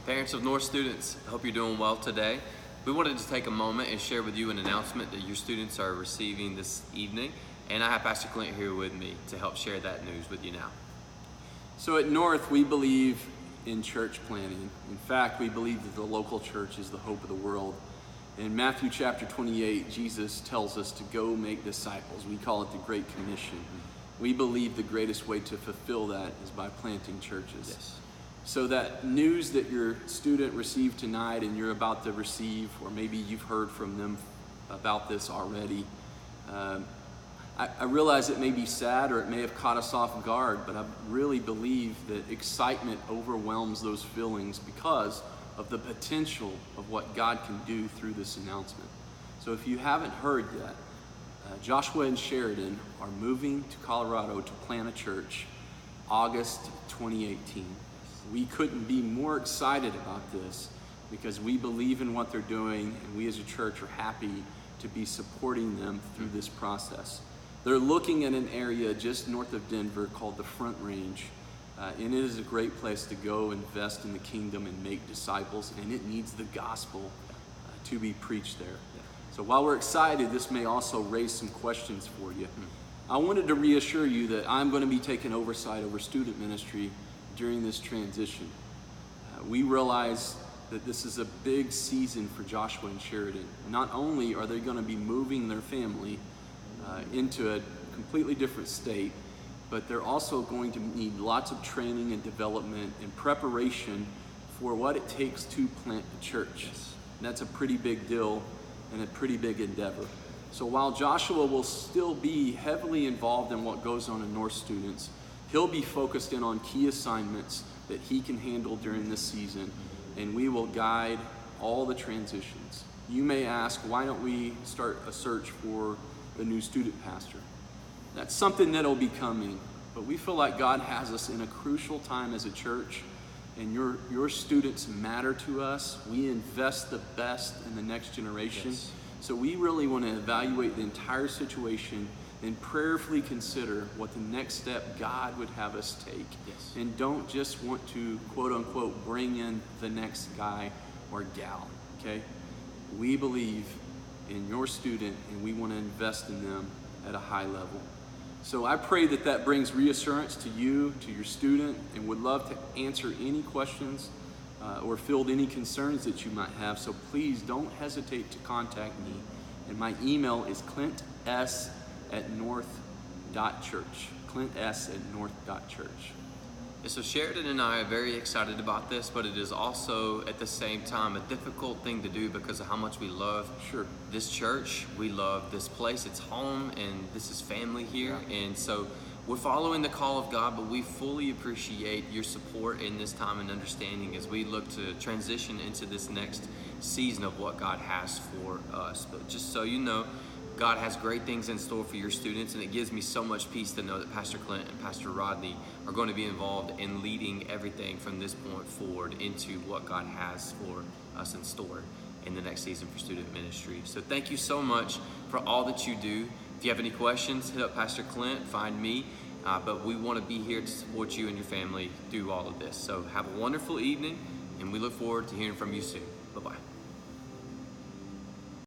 Parents of North students, I hope you're doing well today. We wanted to take a moment and share with you an announcement that your students are receiving this evening, and I have Pastor Clint here with me to help share that news with you now. So at North, we believe in church planting. In fact, we believe that the local church is the hope of the world. In Matthew chapter 28, Jesus tells us to go make disciples. We call it the Great Commission. We believe the greatest way to fulfill that is by planting churches. Yes. So that news that your student received tonight and you're about to receive, or maybe you've heard from them about this already, I realize it may be sad or it may have caught us off guard, but I really believe that excitement overwhelms those feelings because of the potential of what God can do through this announcement. So if you haven't heard yet, Joshua and Sheridan are moving to Colorado to plant a church August 2018. We couldn't be more excited about this because we believe in what they're doing, and we as a church are happy to be supporting them through this process. They're looking at an area just north of Denver called the Front Range, and it is a great place to go invest in the kingdom and make disciples, and it needs the gospel to be preached there. So while we're excited, this may also raise some questions for you. I wanted to reassure you that I'm going to be taking oversight over student ministry during this transition. We realize that this is a big season for Joshua and Sheridan. Not only are they going to be moving their family into a completely different state, but they're also going to need lots of training and development and preparation for what it takes to plant a church. Yes. And that's a pretty big deal and a pretty big endeavor. So while Joshua will still be heavily involved in what goes on in North students, he'll be focused in on key assignments that he can handle during this season, and we will guide all the transitions. You may ask, why don't we start a search for the new student pastor? That's something that'll be coming, but we feel like God has us in a crucial time as a church, and your students matter to us. We invest the best in the next generation. Yes. So we really want to evaluate the entire situation and prayerfully consider what the next step God would have us take. Yes. And don't just want to, quote unquote, bring in the next guy or gal, okay? We believe in your student, and we want to invest in them at a high level. So I pray that that brings reassurance to you, to your student, and would love to answer any questions or field any concerns that you might have. So please don't hesitate to contact me. And my email is clint.s@north.church. clint.s@north.church. So Sheridan and I are very excited about this, but it is also at the same time a difficult thing to do because of how much we love this church. We love this place. It's home, and this is family here. Yeah. And so we're following the call of God, but we fully appreciate your support in this time and understanding as we look to transition into this next season of what God has for us. But just so you know, God has great things in store for your students, and it gives me so much peace to know that Pastor Clint and Pastor Rodney are going to be involved in leading everything from this point forward into what God has for us in store in the next season for student ministry. So thank you so much for all that you do. If you have any questions, hit up Pastor Clint, find me, but we want to be here to support you and your family through all of this. So have a wonderful evening, and we look forward to hearing from you soon.